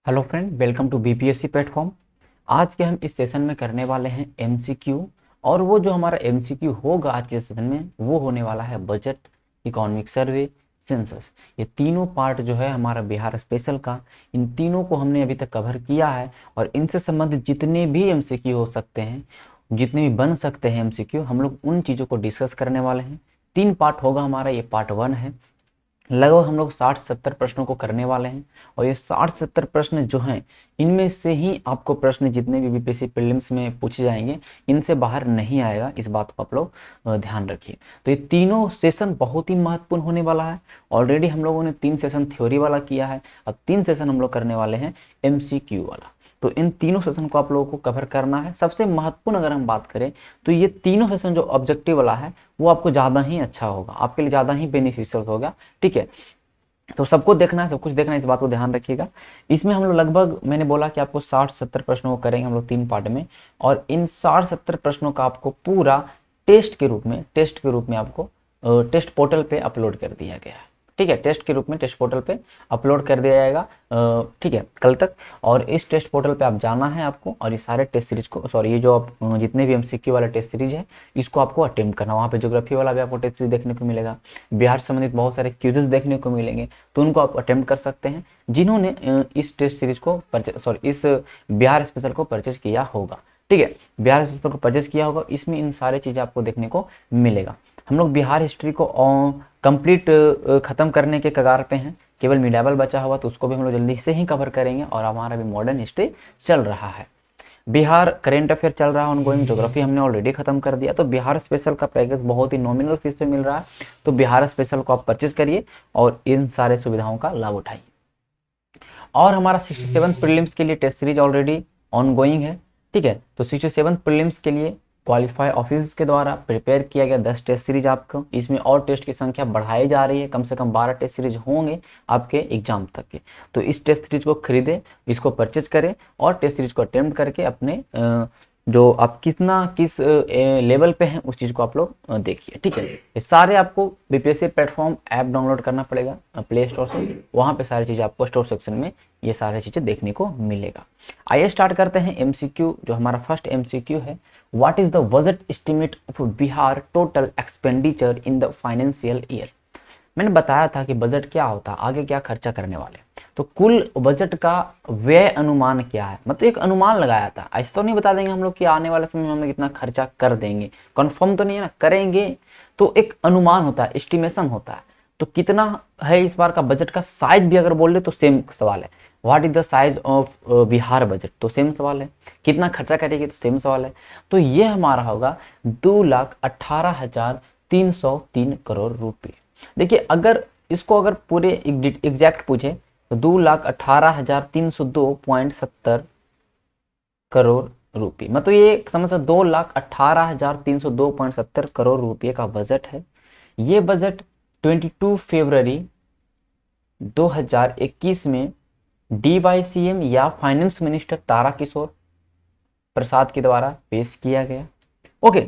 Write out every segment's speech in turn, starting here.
Hello friend, welcome to BPSC platform. आज के हम इस सेशन में करने वाले हैं एमसीक्यू। और वो जो हमारा एमसीक्यू होगा आज के सेशन में वो होने वाला है बजट, इकोनॉमिक सर्वे, सेंसस। ये तीनों पार्ट जो है हमारा बिहार स्पेशल का, इन तीनों को हमने अभी तक कवर किया है। और इनसे संबंधित जितने भी एमसीक्यू हो सकते हैं, जितने भी बन सकते हैं एमसीक्यू, हम लोग उन चीज़ों को डिस्कस करने वाले हैं। 3 पार्ट होगा हमारा, ये पार्ट 1 है। लगभग हम लोग 60-70 प्रश्नों को करने वाले हैं। और ये 60-70 प्रश्न जो हैं, इनमें से ही आपको प्रश्न जितने भी बीपीएससी प्रीलिम्स में पूछे जाएंगे, इनसे बाहर नहीं आएगा। इस बात को आप लोग ध्यान रखिए। तो ये तीनों सेशन बहुत ही महत्वपूर्ण होने वाला है। ऑलरेडी हम लोगों ने 3 सेशन थ्योरी वाला किया है, अब 3 सेशन हम लोग करने वाले हैं एमसीक्यू वाला। तो इन तीनों सेशन को आप लोगों को कवर करना है। सबसे महत्वपूर्ण अगर हम बात करें तो ये तीनों सेशन जो ऑब्जेक्टिव वाला है वो आपको ज़्यादा ही अच्छा होगा, आपके लिए ज़्यादा ही बेनिफिशियल होगा। ठीक है, तो सबको देखना है, सब कुछ देखना है, इस बात को ध्यान रखिएगा। इसमें हम लोग लगभग, मैंने बोला कि आपको 60-70 प्रश्नों को करेंगे हम लोग 3 पार्ट में। और इन 60-70 प्रश्नों का आपको पूरा टेस्ट के रूप में आपको टेस्ट पोर्टल पे अपलोड कर दिया गया है। ठीक है, टेस्ट के रूप में टेस्ट पोर्टल पे अपलोड कर दिया जाएगा। ठीक है, कल तक। और इस टेस्ट पोर्टल पे आप जाना है आपको, और ये सारे टेस्ट सीरीज को, सॉरी, ये जो आप जितने भी एमसीक्यू वाला टेस्ट सीरीज है इसको आपको अटेम्प्ट करना। वहाँ पे ज्योग्राफी वाला भी आपको टेस्ट सीरीज देखने को मिलेगा, बिहार से संबंधित बहुत सारे क्विज़ेस देखने को मिलेंगे, तो उनको आप अटेम्प्ट कर सकते हैं जिन्होंने इस टेस्ट सीरीज को इस बिहार स्पेशल को परचेज किया होगा। ठीक है, बिहार स्पेशल को परचेज किया होगा, इसमें इन सारी चीज़ें आपको देखने को मिलेगा। हम लोग बिहार हिस्ट्री को कंप्लीट खत्म करने के कगार पे हैं, केवल मिडाबल बचा हुआ, तो उसको भी हम लोग जल्दी से ही कवर करेंगे। और हमारा भी मॉडर्न हिस्ट्री चल रहा है, बिहार करेंट अफेयर चल रहा है ऑनगोइंग, ज्योग्राफी हमने ऑलरेडी खत्म कर दिया। तो बिहार स्पेशल का पैकेज बहुत ही नॉमिनल फीस पे मिल रहा है, तो बिहार स्पेशल को आप परचेज करिए और इन सारे सुविधाओं का लाभ उठाइए। और हमारा 67 प्रीलिम्स के लिए टेस्ट सीरीज ऑलरेडी ऑनगोइंग है। ठीक है, तो 67 प्रीलिम्स के लिए क्वालिफाई ऑफिस के द्वारा प्रिपेयर किया गया 10 टेस्ट सीरीज आपको, इसमें और टेस्ट की संख्या बढ़ाई जा रही है, कम से कम 12 टेस्ट सीरीज होंगे आपके एग्जाम तक के। तो इस टेस्ट सीरीज को खरीदें, इसको परचेज करें और टेस्ट सीरीज को अटेम्प्ट करके अपने जो आप किस लेवल पे हैं उस चीज़ को आप लोग देखिए। ठीक है, ये सारे आपको बीपीएससी प्लेटफॉर्म ऐप डाउनलोड करना पड़ेगा प्ले स्टोर से, वहाँ पे सारी चीज़ें आपको स्टोर सेक्शन में ये सारी चीज़ें देखने को मिलेगा। आइए स्टार्ट करते हैं एमसीक्यू। जो हमारा फर्स्ट एमसीक्यू है, what is the budget estimate of Bihar total expenditure in the financial year. मैंने बताया था कि बजट क्या होता है, आगे क्या खर्चा करने वाले। तो कुल बजट का व्यय अनुमान क्या है, मतलब एक अनुमान लगाया था। ऐसा तो नहीं बता देंगे हम लोग कि आने वाले समय में हम लोग इतना खर्चा कर देंगे, कंफर्म तो नहीं है ना, करेंगे। तो एक अनुमान होता है, एस्टिमेशन होता है। तो कितना है इस बार का बजट का साइज भी अगर बोल ले तो सेम सवाल है, what is the size of Bihar budget, तो सेम सवाल है। कितना खर्चा करेगी, तो सेम सवाल है। तो ये हमारा होगा 2,18,303 करोड़ रुपये। देखिए, अगर इसको अगर पूरे एग्जैक्ट पूछे तो 2,18,302.70 करोड़ रुपये, मतलब ये समझ सकते 2,18,302.70 करोड़ रुपये का बजट है। ये बजट 22 फरवरी 2021 में DYCM या फाइनेंस मिनिस्टर ताराकिशोर प्रसाद के द्वारा पेश किया गया। ओके,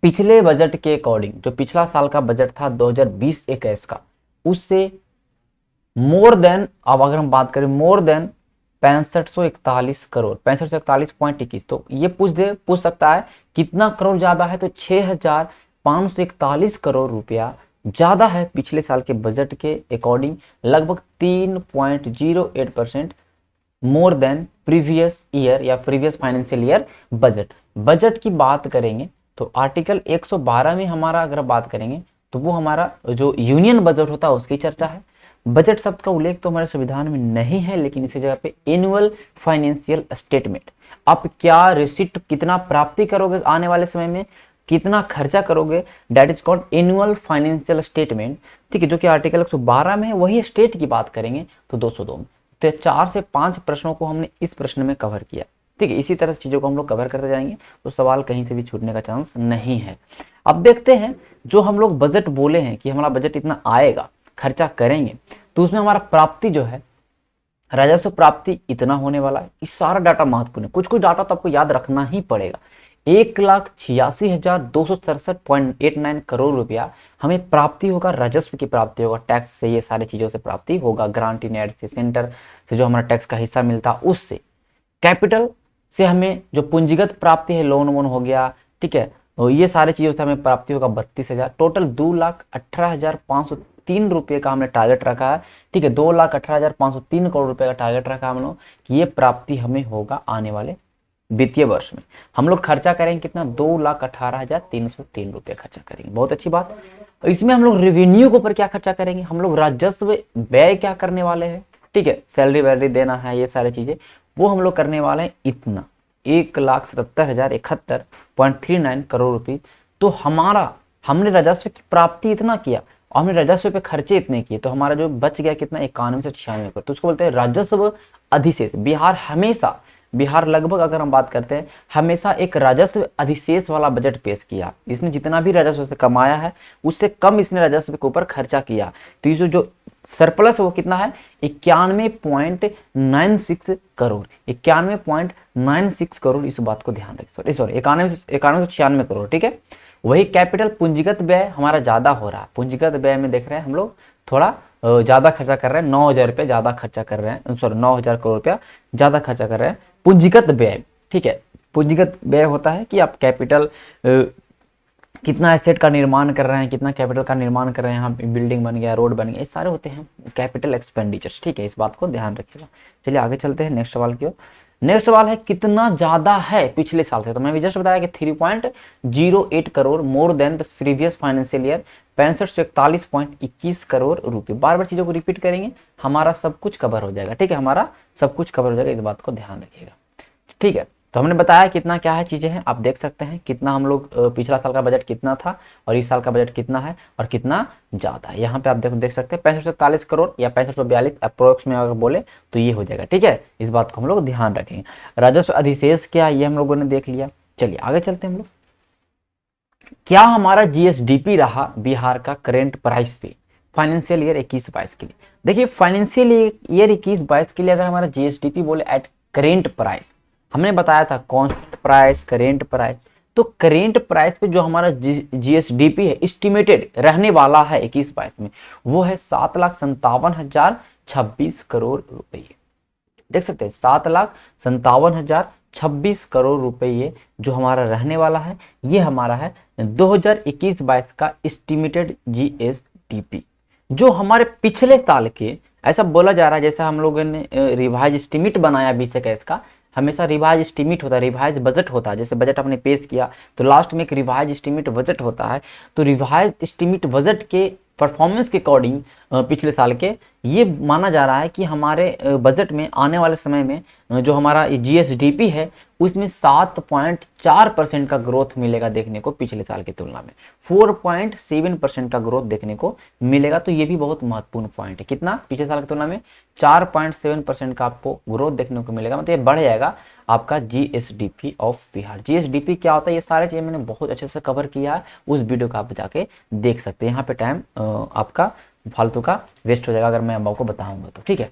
पिछले बजट के अकॉर्डिंग, जो पिछला साल का बजट था 2020-21 का, उससे मोर देन, अब अगर हम बात करें मोर देन 6541 करोड़, 6541.21, तो ये पूछ सकता है कितना करोड़ ज्यादा है, तो 6541 करोड़ रुपया ज्यादा है पिछले साल के बजट के अकॉर्डिंग, लगभग 3.08% मोर देन प्रीवियस ईयर या previous financial year budget. Budget की बात करेंगे तो आर्टिकल 112 में हमारा अगर बात करेंगे तो वो हमारा जो यूनियन बजट होता है उसकी चर्चा है। बजट शब्द का उल्लेख तो हमारे संविधान में नहीं है, लेकिन इसी जगह पे एनुअल फाइनेंशियल स्टेटमेंट, आप क्या रिसिप्ट, कितना प्राप्ति करोगे आने वाले समय में, कितना खर्चा करोगे, that is called annual financial statement. ठीक है, जो कि आर्टिकल 112 में है, वही स्टेट की बात करेंगे तो 202 में। तो 4 से 5 प्रश्नों को हमने इस प्रश्न में कवर किया। ठीक है, इसी तरह से चीज़ों को हम लोग कवर करते जाएंगे, तो सवाल कहीं से भी छूटने का चांस नहीं है। अब देखते हैं, जो हम लोग बजट बोले हैं कि हमारा बजट इतना आएगा, खर्चा करेंगे, तो उसमें हमारा प्राप्ति जो है, राजस्व प्राप्ति इतना होने वाला है। इस सारा डाटा महत्वपूर्ण है, कुछ कुछ डाटा तो आपको याद रखना ही पड़ेगा। 1,86,267.89 करोड़ रुपया हमें प्राप्ति होगा, राजस्व की प्राप्ति होगा, टैक्स से, ये सारी चीजों से प्राप्ति होगा, ग्रांट इन एड से, सेंटर से जो हमारा टैक्स का हिस्सा मिलता उससे, कैपिटल से हमें जो पूंजीगत प्राप्ति है, लोन वोन हो गया, ठीक है, और ये सारी चीजों से हमें प्राप्ति होगा 32,000, टोटल 2,18,503 रुपये का हमने टारगेट रखा है, ठीक है, 2,18,503 करोड़ रुपए का टारगेट रखा हम लोग कि ये प्राप्ति हमें होगा आने वाले वित्तीय वर्ष में। हम लोग खर्चा करेंगे कितना, 2,18,303 रुपये खर्चा करेंगे। बहुत अच्छी बात। इसमें हम लोग रेवेन्यू के ऊपर क्या खर्चा करेंगे, हम लोग राजस्व व्यय क्या करने वाले हैं, ठीक है, सैलरी वैलरी देना है, ये सारी चीजें वो हम लोग करने वाले हैं इतना 1,77,071.39 करोड़ रुपए। तो हमने राजस्व की प्राप्ति इतना किया और हमने राजस्व पे खर्चे इतने किए, तो हमारा जो बच गया कितना, 9196 करोड़। तो उसको बोलते हैं राजस्व अधिशेष। बिहार लगभग अगर हम बात करते हैं हमेशा एक राजस्व अधिशेष वाला बजट पेश किया। इसने जितना भी राजस्व से कमाया है उससे कम इसने राजस्व के ऊपर खर्चा किया। तो ये जो सरप्लस है वो कितना है, 91.96 करोड़, 91.96 करोड़। इस बात को ध्यान रखिए, सॉरी 9196 करोड़, ठीक है। वही कैपिटल पूंजीगत व्यय हमारा ज्यादा हो रहा है। पूंजीगत व्यय में देख रहे हैं हम लोग थोड़ा ज्यादा खर्चा कर रहे हैं, 9,000 रुपये ज्यादा खर्चा कर रहे हैं, सॉरी 9,000 करोड़ रुपया ज्यादा खर्चा कर रहे हैं पूंजीगत व्यय, ठीक है। पूंजीगत व्यय होता है कि आप कैपिटल कितना एसेट का निर्माण कर रहे हैं, कितना कैपिटल का निर्माण कर रहे हैं, यहाँ बिल्डिंग बन गया, रोड बन गया, ये सारे होते हैं कैपिटल एक्सपेंडिचर्स, ठीक है। इस बात को ध्यान रखिएगा। चलिए आगे चलते हैं नेक्स्ट सवाल की ओर। नेक्स्ट सवाल है कितना ज्यादा है पिछले साल से। तो मैंने जस्ट बताया कि 3.08 crore more than the previous financial year, 65 से 41.21 करोड़ रुपए। बार बार चीजों को रिपीट करेंगे, हमारा सब कुछ कवर हो जाएगा, ठीक है, हमारा सब कुछ कवर हो जाएगा। इस बात को ध्यान रखिएगा, ठीक है। तो हमने बताया कितना क्या है चीजें हैं, आप देख सकते हैं कितना हम लोग पिछला साल का बजट कितना था और इस साल का बजट कितना है और कितना ज्यादा है। यहाँ पे आप देख सकते हैं 65 से 41 करोड़ या 65 से 42 अप्रोक्स में अगर बोले तो ये हो जाएगा, ठीक है। इस बात को हम लोग ध्यान रखेंगे। राजस्व अधिशेष क्या, ये हम लोगों ने देख लिया। चलिए आगे चलते हैं हम लोग। क्या हमारा जीएसडीपी रहा बिहार का करेंट प्राइस पे फाइनेंशियल ईयर 21-22 के लिए। देखिए फाइनेंशियल ईयर 21-22 के लिए अगर हमारा जीएसडीपी बोले एट करेंट प्राइस, हमने बताया था कांस्टेंट प्राइस, करेंट प्राइस। तो करेंट प्राइस पे जो हमारा जीएसडीपी है एस्टिमेटेड रहने वाला है 21-22 में, वो है 7,57,026 करोड़ रुपये। देख सकते हैं 7,57,026 करोड़ रुपये जो हमारा रहने वाला है, ये हमारा है 2021-22 का एस्टिमेटेड जीएसडीपी। जो हमारे पिछले साल के, ऐसा बोला जा रहा है जैसा हम लोगों ने रिवाइज एस्टिमेट बनाया 2021 का, हमेशा रिवाइज एस्टिमेट होता है, रिवाइज बजट होता है। जैसे बजट आपने पेश किया तो लास्ट में एक रिवाइज एस्टिमेट बजट होता है। तो रिवाइज एस्टिमेट बजट के परफॉर्मेंस के अकॉर्डिंग पिछले साल के ये माना जा रहा है कि हमारे बजट में आने वाले समय में जो हमारा जीएसडीपी है उसमें 7.4% का ग्रोथ मिलेगा देखने को, पिछले साल की तुलना में 4.7% का ग्रोथ देखने को मिलेगा। तो ये भी बहुत महत्वपूर्ण पॉइंट है। कितना, पिछले साल की तुलना में 4.7% का आपको ग्रोथ देखने को मिलेगा, मतलब ये बढ़ जाएगा आपका जीएसडीपी ऑफ बिहार। जीएसडीपी क्या होता है, ये सारे चीजें मैंने बहुत अच्छे से कवर किया है, उस वीडियो को आप जाके देख सकते हैं। यहाँ पे टाइम आपका फालतू का वेस्ट हो जाएगा अगर मैं आपको बताऊंगा तो, ठीक है।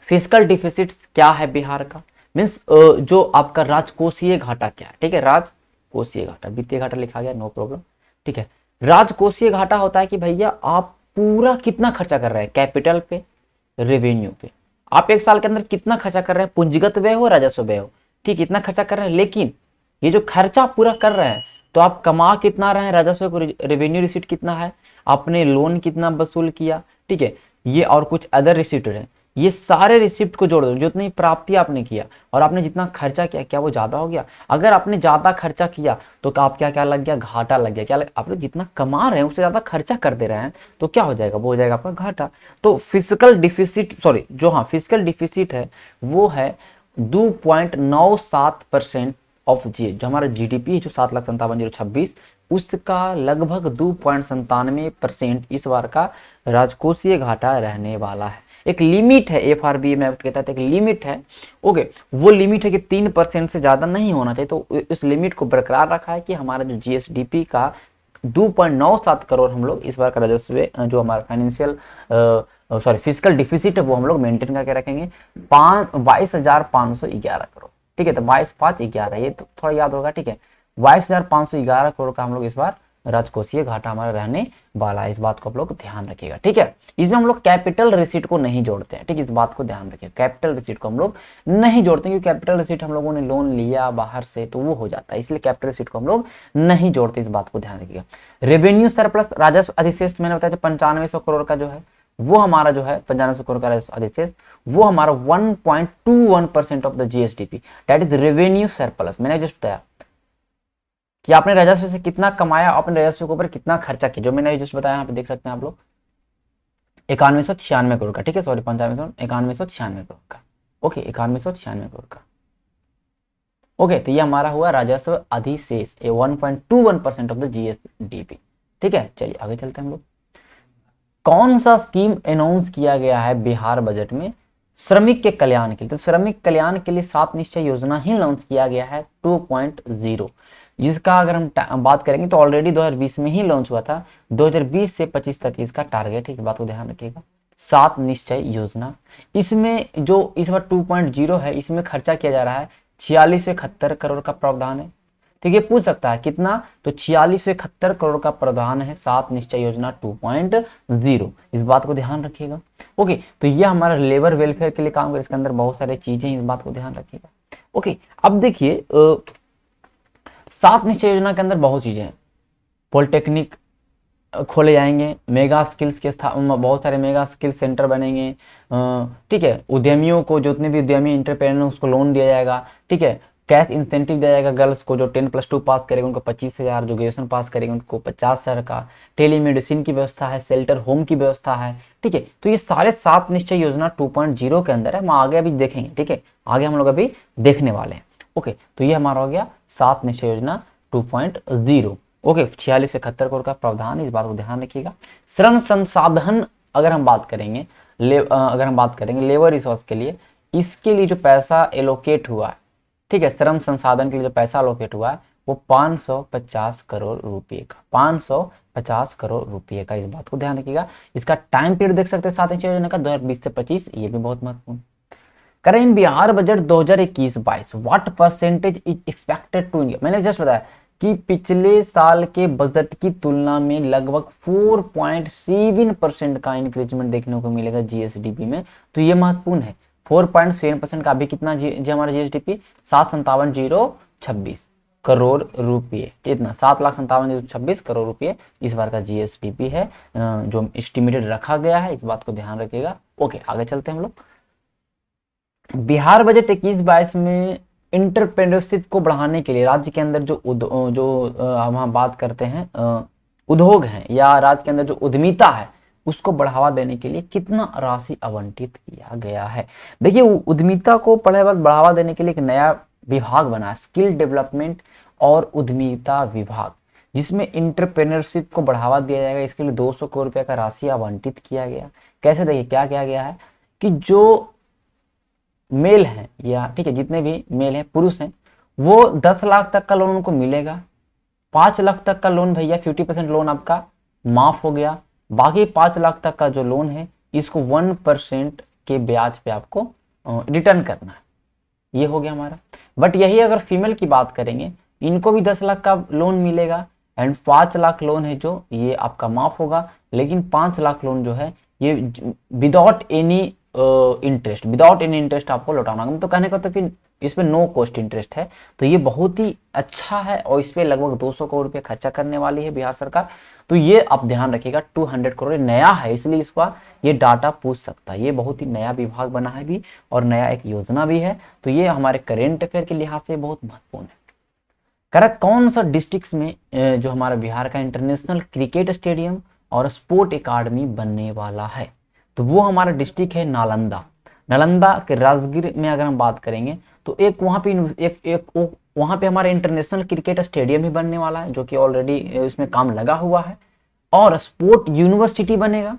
फिस्कल डिफिसिट क्या है बिहार का, मीन्स जो आपका राजकोषीय घाटा क्या है, ठीक है। राजकोषीय घाटा, वित्तीय घाटा लिखा गया, नो प्रॉब्लम, ठीक है। राजकोषीय घाटा होता है कि भैया आप पूरा कितना खर्चा कर रहे हैं कैपिटल पे, रेवेन्यू पे, आप एक साल के अंदर कितना खर्चा कर रहे हैं, पूंजीगत व्यय हो राजस्व व्यय हो, ठीक, इतना खर्चा कर रहे हैं। लेकिन ये जो खर्चा पूरा कर रहे हैं तो आप कमा कितना रहे हैं, राजस्व को रेवेन्यू रिसीट कितना है, आपने लोन कितना वसूल किया, ठीक है, ये और कुछ अदर रिसीट है, ये सारे रिसिप्ट को जोड़ दो, जितनी प्राप्ति आपने किया और आपने जितना खर्चा किया, क्या वो ज्यादा हो गया। अगर आपने ज्यादा खर्चा किया तो आप क्या लग गया, घाटा लग गया। आप लोग जितना कमा रहे हैं उससे ज्यादा खर्चा कर दे रहे हैं तो क्या हो जाएगा, वो हो जाएगा आपका घाटा। तो फिस्कल डिफिसिट, सॉरी जो फिस्कल डिफिसिट है वो है 2.97% ऑफ जी, जो हमारा जीडीपी है जो 7,57,026, उसका लगभग 2.97% इस बार का राजकोषीय घाटा रहने वाला है। एक लिमिट है, एफआरबीए में के तहत एक लिमिट है, ओके, वो लिमिट है कि 3% से ज्यादा नहीं होना चाहिए। तो उस लिमिट को बरकरार रखा है कि हमारा जो जीएसडीपी का 2.97 करोड़ हम लोग इस बार का राजस्व जो हमारा फाइनेंशियल फिस्कल डिफिसिट है वो हम लोग मेंटेन करके रखेंगे 22,511 करोड़, ठीक है। तो 22,511 ये तो थोड़ा याद होगा, ठीक है। 22,511 करोड़ का हम लोग इस बार राजकोषीय घाटा हमारा रहने वाला है। इस बात को आप लोग ध्यान रखिएगा, ठीक है। इसमें हम लोग कैपिटल रिसीट को नहीं जोड़ते हैं, ठीक है, इस बात को ध्यान रखिए। कैपिटल रिसीट को हम लोग नहीं जोड़ते क्योंकि कैपिटल रिसीट हम लोगों ने लोन लिया बाहर से तो वो हो जाता है, इसलिए कैपिटल रिसीट को हम लोग नहीं जोड़ते, इस बात को ध्यान रखिएगा। रेवेन्यू सरप्लस राजस्व अधिशेष मैंने बताया 9500 करोड़ का जो है वो हमारा जो है 9500 करोड़ का राजस्व अधिशेष वो हमारा 1.21% of the GSDP, that is revenue surplus. मैंने जस्ट बताया कि आपने राजस्व से कितना कमाया, अपने राजस्व के ऊपर कितना खर्चा किया, जो मैंने जस्ट बताया यहाँ पे देख सकते हैं आप लोग 9196 करोड़ का, ठीक है, सॉरी 9196 करोड़ का, ओके 9196 करोड़ का, ओके। तो ये हमारा हुआ राजस्व अधिशेष, 1.21% ऑफ द जीएसडीपी, ठीक है। चलिए आगे चलते हैं हम लोग। कौन सा स्कीम अनाउंस किया गया है बिहार बजट में श्रमिक के कल्याण के लिए? तो श्रमिक कल्याण के लिए 7 निश्चय योजना ही लॉन्च किया गया है 2.0, जिसका अगर हम बात करेंगे तो ऑलरेडी 2020 में ही लॉन्च हुआ था, 2020 से 25 तक इसका टारगेट है, इस बात को ध्यान रखिएगा। 7 निश्चय योजना, इसमें जो इस बार 2.0 है इसमें खर्चा किया जा रहा है 4671 करोड़ का प्रावधान है, ठीक है। पूछ सकता है कितना, तो 4671 करोड़ का प्रावधान है 7 निश्चय योजना 2.0, इस बात को ध्यान रखिएगा, ओके। तो ये हमारा लेबर वेलफेयर के लिए काम कर, इसके अंदर बहुत सारी चीजें, इस बात को ध्यान रखिएगा, ओके। अब देखिए 7 निश्चय योजना के अंदर बहुत चीजें हैं, पॉलिटेक्निक खोले जाएंगे, मेगा स्किल्स के बहुत सारे मेगा स्किल सेंटर बनेंगे, ठीक है। उद्यमियों को, जितने भी उद्यमी इंटरप्रेन्योर उसको लोन दिया जाएगा, ठीक है। कैश इंसेंटिव दिया जाएगा गर्ल्स को, जो 10+2 पास करेगा उनको 25,000, जो ग्रेजुएशन पास करेगा उनको 50,000 का। टेलीमेडिसिन की व्यवस्था है, शेल्टर होम की व्यवस्था है, ठीक है। तो ये सारे 7 निश्चय योजना 2.0 के अंदर है, हम आगे अभी देखेंगे, ठीक है, आगे हम लोग अभी देखने वाले हैं, ओके। तो ये हमारा हो गया 7 निश्चय योजना 2.0, ओके। 4671 करोड़ का प्रावधान, इस बात को ध्यान रखिएगा। श्रम संसाधन अगर हम बात करेंगे, लेबर रिसोर्स के लिए, इसके लिए जो पैसा एलोकेट हुआ है, ठीक है, श्रम संसाधन के लिए जो पैसा एलोकेट हुआ है वो 550 करोड़ रुपए का, 550 करोड़ रुपए का, इस बात को ध्यान रखिएगा। इसका टाइम पीरियड देख सकते हैं 7 निश्चय योजना का 2020 से 25, ये भी बहुत महत्वपूर्ण। करें Bihar budget 2021-22 what percentage is expected to India? मैंने जस्ट बताया कि पिछले साल के बजट की तुलना में लगभग 4.7% का इंक्रीजमेंट देखने को मिलेगा जीएसडीपी में, तो ये महत्वपूर्ण है। 4.7% का अभी कितना जी हमारा जीएसडीपी 757,026 करोड़ रुपये, इतना 7,57,026 करोड़ रुपये इस बार का जीएसडीपी है जो एस्टिमेटेड रखा गया है, इस बात को ध्यान रखिएगा, ओके। आगे चलते हैं हम लोग। बिहार बजट 21-22 में इंटरप्रेन्योरशिप को बढ़ाने के लिए राज्य के अंदर हम बात करते हैं उद्योग हैं या राज्य के अंदर जो उद्यमिता है उसको बढ़ावा देने के लिए कितना राशि आवंटित किया गया है? देखिए उद्यमिता को बढ़ावा देने के लिए एक नया विभाग बना है, स्किल डेवलपमेंट और उद्यमिता विभाग, जिसमें इंटरप्रेन्योरशिप को बढ़ावा दिया जाएगा। इसके लिए 200 करोड़ रुपए का राशि आवंटित किया गया। कैसे? देखिए क्या किया गया है कि जो मेल हैं या ठीक है जितने भी मेल हैं पुरुष हैं वो 10 लाख तक का लोन उनको मिलेगा। 5 लाख तक का लोन भैया 50% लोन आपका माफ हो गया। बाकी 5 लाख तक का जो लोन है इसको 1% के ब्याज पे आपको रिटर्न करना है। ये हो गया हमारा। बट यही अगर फीमेल की बात करेंगे इनको भी 10 लाख का लोन मिलेगा एंड 5 लाख लोन है जो ये आपका माफ होगा, लेकिन 5 लाख लोन जो है ये विदाउट एनी इंटरेस्ट आपको लौटाना होगा। तो कहने का तो कि इसमें नो कॉस्ट इंटरेस्ट है, तो ये बहुत ही अच्छा है और इस पे लगभग 200 करोड़ रुपए खर्चा करने वाली है बिहार सरकार। तो ये आप ध्यान रखिएगा 200 करोड़ नया है, इसलिए इसका ये डाटा पूछ सकता है। ये बहुत ही नया विभाग बना है भी और नया एक योजना भी है, तो ये हमारे करेंट अफेयर के लिहाज से बहुत महत्वपूर्ण है। करेक्ट, कौन सा डिस्ट्रिक्ट में जो हमारा बिहार का इंटरनेशनल क्रिकेट स्टेडियम और स्पोर्ट अकादमी बनने वाला है? तो वो हमारा डिस्ट्रिक्ट है नालंदा। नालंदा के राजगीर में अगर हम बात करेंगे तो एक वहाँ पे वहाँ पे हमारा इंटरनेशनल क्रिकेट स्टेडियम भी बनने वाला है जो कि ऑलरेडी इसमें काम लगा हुआ है, और स्पोर्ट यूनिवर्सिटी बनेगा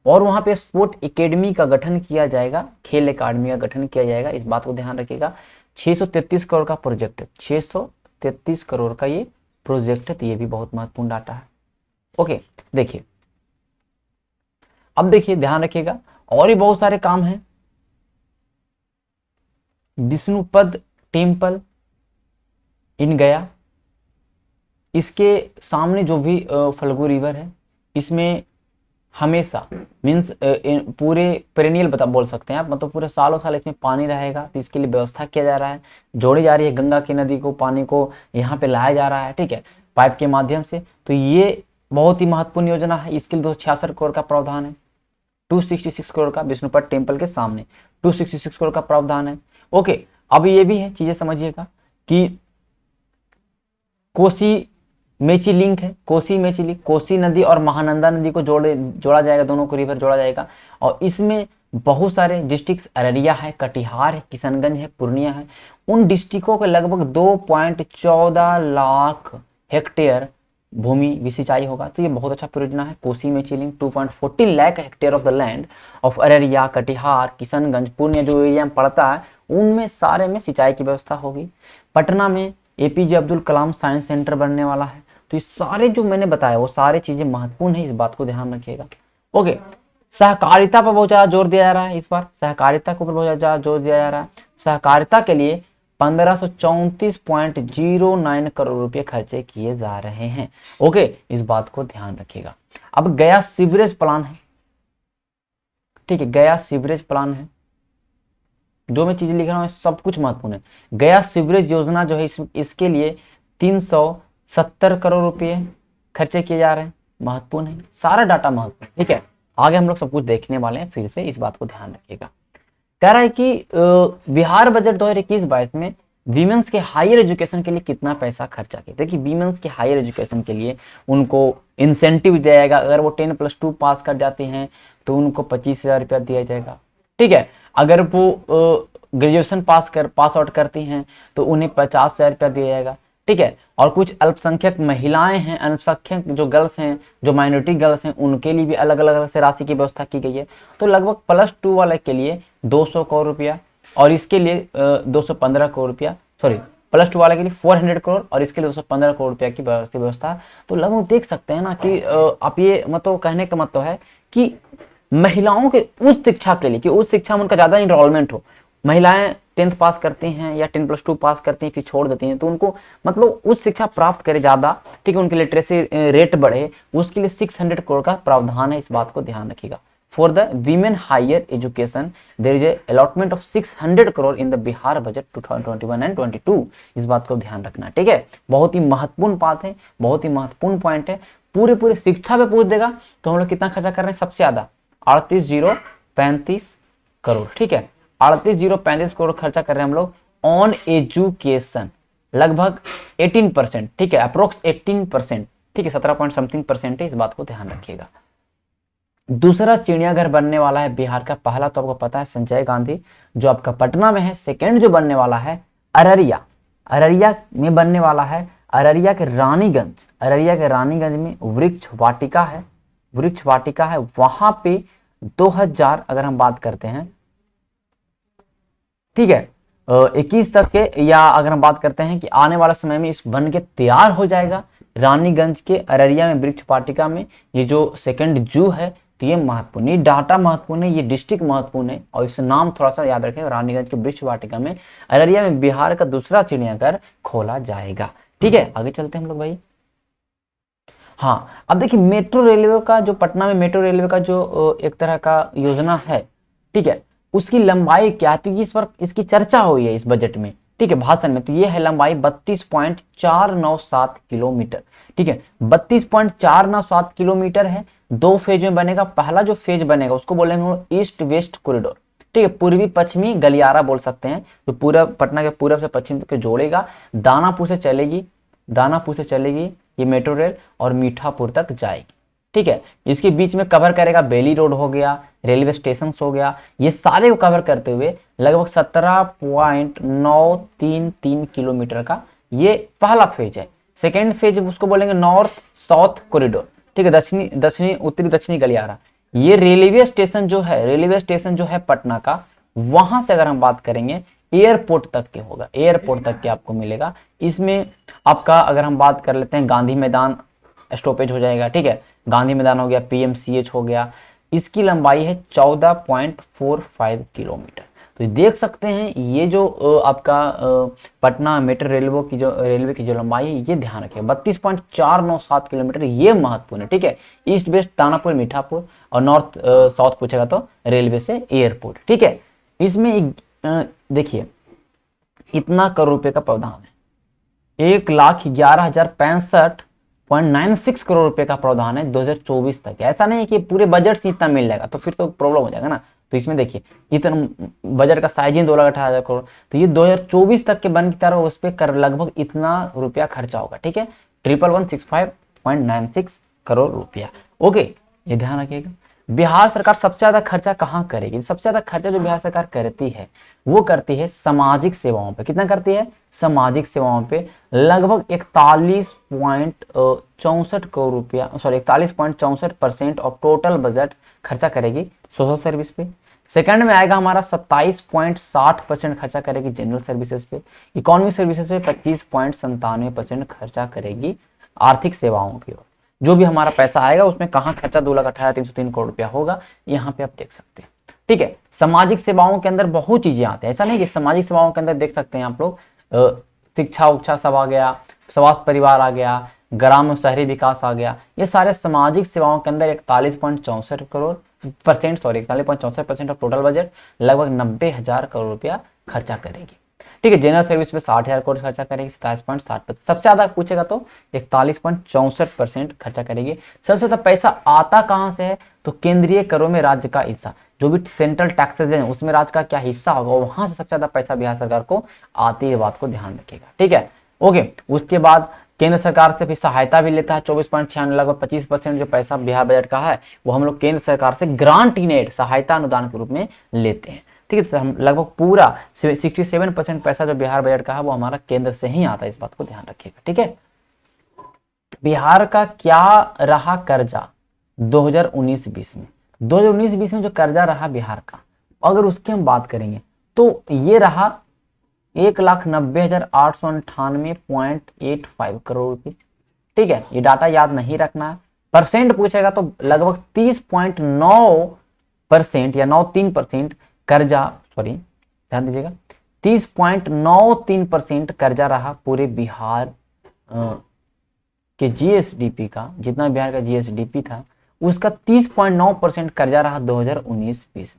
और वहाँ पे स्पोर्ट एकेडमी का गठन किया जाएगा, खेल अकादमी का गठन किया जाएगा। इस बात को ध्यान रखिएगा। 633 करोड़ का प्रोजेक्ट है, 633 करोड़ का ये प्रोजेक्ट है, तो ये भी बहुत महत्वपूर्ण डाटा है। ओके देखिए, अब देखिए ध्यान रखिएगा और भी बहुत सारे काम हैं। विष्णुपद टेम्पल इन गया, इसके सामने जो भी फल्गु रिवर है, इसमें हमेशा मीन्स पूरे पेरेनियल बता बोल सकते हैं आप, मतलब पूरे सालों साल इसमें पानी रहेगा। तो इसके लिए व्यवस्था किया जा रहा है, जोड़ी जा रही है गंगा की नदी को, पानी को यहाँ पे लाया जा रहा है, ठीक है, पाइप के माध्यम से। तो ये बहुत ही महत्वपूर्ण योजना है। इसके लिए 266 करोड़ का प्रावधान है, 266 करोड़ का विष्णुपद टेम्पल के सामने 266 करोड़ का प्रावधान है। ओके, अब ये भी है चीजें समझिएगा कि कोसी मेची लिंक है, कोसी मेची लिंक, कोसी नदी और महानंदा नदी को जोड़ा जाएगा, दोनों को रिवर जोड़ा जाएगा। और इसमें बहुत सारे डिस्ट्रिक्ट, अररिया है, कटिहार है, किशनगंज है, पूर्णिया है, उन डिस्ट्रिक्टों के लगभग 2.14 लाख हेक्टेयर भूमि भी सिंचाई होगा। तो ये बहुत अच्छा परियोजना है। Kosi Mechi link 2.14 lakh hectare of the land of Araria, Katihar, Kishanganj, Purnia जो एरिया में पड़ता है, उनमें सारे में सिंचाई की व्यवस्था होगी। पटना में APJ Abdul Kalam science centre बनने वाला है। तो ये सारे जो मैंने बताया वो सारी चीजें महत्वपूर्ण है, इस बात को ध्यान रखिएगा। ओके, सहकारिता पर बहुत ज्यादा जोर दिया जा रहा है इस बार, सहकारिता के ऊपर बहुत ज्यादा जोर दिया जा रहा है। सहकारिता के लिए 1534.09 करोड़ रुपए खर्चे किए जा रहे हैं। ओके, इस बात को ध्यान रखिएगा। अब गया सीवरेज प्लान है, ठीक है, गया सीवरेज प्लान है। जो मैं चीजें लिख रहा हूँ सब कुछ महत्वपूर्ण है। गया सीवरेज योजना जो है इसके लिए 370 करोड़ रुपए खर्चे किए जा रहे हैं, महत्वपूर्ण है, सारा डाटा महत्वपूर्ण, ठीक है। आगे हम लोग सब कुछ देखने वाले हैं, फिर से इस बात को ध्यान रखिएगा। कह रहा है कि बिहार बजट 2021-22 में वीमेंस के हायर एजुकेशन के लिए कितना पैसा खर्चा किया। देखिए, वीमेंस के हायर एजुकेशन के लिए उनको इंसेंटिव दिया जाएगा। अगर वो 10+2 पास कर जाते हैं तो उनको 25,000 रुपया दिया जाएगा, ठीक है। अगर वो ग्रेजुएशन पास आउट करती हैं तो उन्हें 50,000 रुपया दिया जाएगा, ठीक है। और कुछ अल्पसंख्यक महिलाएं हैं, अल्पसंख्यक जो गर्ल्स हैं, जो माइनॉरिटी गर्ल्स हैं, उनके लिए भी अलग अलग से राशि की व्यवस्था की गई है। तो लगभग +2 वाले के लिए 200 करोड़ रुपया, और इसके लिए 215 करोड़ रुपया, सॉरी, +2 वाले के लिए 400 करोड़ और इसके लिए 215 करोड़ रुपया की व्यवस्था। तो लगभग देख सकते हैं ना कि आप ये मतलब कहने का मतलब है कि महिलाओं के उच्च शिक्षा के लिए, कि उच्च शिक्षा में उनका ज्यादा इनरोलमेंट हो। महिलाएं 10th पास करती हैं या 10+2 पास करती हैं फिर छोड़ देती हैं, तो उनको मतलब उच्च शिक्षा प्राप्त करे ज्यादा, ठीक है, उनके लिटरेसी रेट बढ़े, उसके लिए 600 करोड़ का प्रावधान है, इस बात को ध्यान रखिएगा। For the women higher education there is a allotment of 600 crore in the Bihar budget 2021 and 22, इस बात को ध्यान रखना, ठीक है। बहुत ही महत्वपूर्ण बात है, बहुत ही महत्वपूर्ण पॉइंट है। पूरे शिक्षा पे पूछ देगा तो हम लोग कितना खर्चा कर रहे हैं, सबसे ज्यादा 38,035 करोड़, ठीक है, 38,035 करोड़ खर्चा कर रहे हैं हम लोग ऑन एजुकेशन, लगभग 18%, ठीक है, अप्रोक्स 18%, ठीक है, 17 पॉइंट समथिंग परसेंट है, इस बात को ध्यान रखिएगा। दूसरा चिड़ियाघर बनने वाला है बिहार का, पहला तो आपको पता है संजय गांधी जो आपका पटना में है, सेकेंड जो बनने वाला है अररिया, अररिया में बनने वाला है, अररिया के रानीगंज, अररिया के रानीगंज में वृक्ष वाटिका है, वृक्ष वाटिका है, वहां पे 2000 अगर हम बात करते हैं, ठीक है, 21 तक के, या अगर हम बात करते हैं कि आने वाला समय में इस बन के तैयार हो जाएगा रानीगंज के अररिया में वृक्ष वाटिका में, ये जो सेकंड जू है। तो ये महत्वपूर्ण, ये डाटा महत्वपूर्ण है, ये डिस्ट्रिक्ट महत्वपूर्ण है, और इस नाम थोड़ा सा याद रखें, रानीगंज के वृक्ष वाटिका में अररिया में बिहार का दूसरा चिड़ियाघर खोला जाएगा, ठीक है। आगे चलते हैं हम लोग भाई। हाँ, अब देखिए मेट्रो रेलवे का जो पटना में मेट्रो रेलवे का जो एक तरह का योजना है, ठीक है, उसकी लंबाई क्या है, तो इस पर इसकी चर्चा हुई है इस बजट में, ठीक है, भाषण में। तो ये है लंबाई 32.497 किलोमीटर, ठीक है, 32.497 किलोमीटर है। 2 फेज में बनेगा। पहला जो फेज बनेगा उसको बोलेंगे ईस्ट वेस्ट कॉरिडोर, ठीक है, पूर्वी पश्चिमी गलियारा बोल सकते हैं, जो पूरा पटना के पूरब से पश्चिम तक जोड़ेगा। दानापुर से चलेगी, दानापुर से चलेगी ये मेट्रो रेल और मीठापुर तक जाएगी, ठीक है। इसके बीच में कवर करेगा बेली रोड हो गया, रेलवे स्टेशन हो गया, ये सारे को कवर करते हुए लगभग 17.933 किलोमीटर का ये पहला फेज है। सेकेंड फेज उसको बोलेंगे नॉर्थ साउथ कॉरिडोर, ठीक है, दक्षिणी उत्तरी दक्षिणी गलियारा। ये रेलवे स्टेशन जो है, रेलवे स्टेशन जो है पटना का, वहां से अगर हम बात करेंगे एयरपोर्ट तक के होगा, एयरपोर्ट तक के आपको मिलेगा। इसमें आपका अगर हम बात कर लेते हैं गांधी मैदान स्टॉपेज हो जाएगा, ठीक है, गांधी मैदान हो गया, पीएमसीएच हो गया। इसकी लंबाई है 14.45 किलोमीटर। तो देख सकते हैं ये जो आपका पटना मेट्रो रेलवे की जो लंबाई है, ये ध्यान रखें 32.497 किलोमीटर, ये महत्वपूर्ण है। ठीक है, ईस्ट वेस्ट दानापुर मीठापुर और नॉर्थ साउथ पूछेगा तो रेलवे से एयरपोर्ट। ठीक है, इसमें देखिए इतना करोड़ रुपए का प्रावधान है, 1,11,065.96 करोड़ रुपए का प्रावधान है 2024 तक। ऐसा नहीं है कि पूरे बजट से इतना मिल जाएगा, तो फिर तो प्रॉब्लम हो जाएगा ना। तो इसमें देखिए इतना बजट का साइज ही 2,18,000 करोड़, तो ये 2024 तक के बन की तरह उस पर लगभग इतना रुपया खर्चा होगा। ठीक है, 11,165.96 करोड़ रुपया। ओके, ये ध्यान रखिएगा। बिहार सरकार सबसे ज्यादा खर्चा कहाँ करेगी? सबसे ज्यादा खर्चा जो बिहार सरकार करती है वो करती है सामाजिक सेवाओं पे। कितना करती है? सामाजिक सेवाओं पे लगभग 41.64 करोड़ रुपया, सॉरी 41.64% ऑफ टोटल बजट खर्चा करेगी सोशल सर्विस पे। सेकंड में आएगा हमारा 27.60% खर्चा करेगी जनरल सर्विसेज पे। इकोनॉमिक सर्विसेज पे 25.97% खर्चा करेगी आर्थिक सेवाओं की ओर। जो भी हमारा पैसा आएगा उसमें कहाँ खर्चा 2,18,303 करोड़ रुपया होगा, यहाँ पे आप देख सकते हैं। ठीक है, सामाजिक सेवाओं के अंदर बहुत चीजें आते हैं, ऐसा नहीं कि सामाजिक सेवाओं के अंदर देख सकते हैं आप लोग शिक्षा उक्षा सब आ गया, स्वास्थ्य परिवार आ गया, ग्राम और शहरी विकास आ गया। ये सारे सामाजिक सेवाओं के अंदर 41.64% ऑफ टोटल बजट लगभग 90,000 करोड़ रुपया खर्चा करेगी। ठीक है, जनरल सर्विस पे 60,000 करोड़ खर्चा करेगी 27.60%। सबसे ज्यादा पूछेगा तो 41.64% खर्चा करेगी। सबसे ज्यादा पैसा आता कहां से है? तो केंद्रीय करों में राज्य का हिस्सा, जो भी सेंट्रल टैक्सेस है उसमें राज्य का क्या हिस्सा होगा, वहां से सबसे ज्यादा पैसा बिहार सरकार को आती है, बात को ध्यान रखिएगा। ठीक है, ओके। उसके बाद केंद्र सरकार से भी सहायता भी लेता है 24.96, लगभग 25% जो पैसा बिहार बजट का है वो हम लोग केंद्र सरकार से ग्रांट इन एड, सहायता अनुदान के रूप में लेते हैं। ठीक है, तो हम लगभग पूरा 67% पैसा जो बिहार बजट का है वो हमारा केंद्र से ही आता है, इस बात को ध्यान रखिएगा। ठीक है, बिहार का क्या रहा कर्जा 2019-20 में? 2019-20 में जो कर्जा रहा बिहार का, अगर उसकी हम बात करेंगे तो ये रहा 1,90,898.85 करोड़ रुपए। ठीक है, ये डाटा याद नहीं रखना है। परसेंट पूछेगा तो लगभग 30.9% या 93% कर्जा, सॉरी ध्यान दीजिएगा, 30.93% कर्जा रहा पूरे बिहार के जीएसडीपी का। जितना बिहार का जीएसडीपी था उसका 30.9% कर्जा रहा 2019-20 में।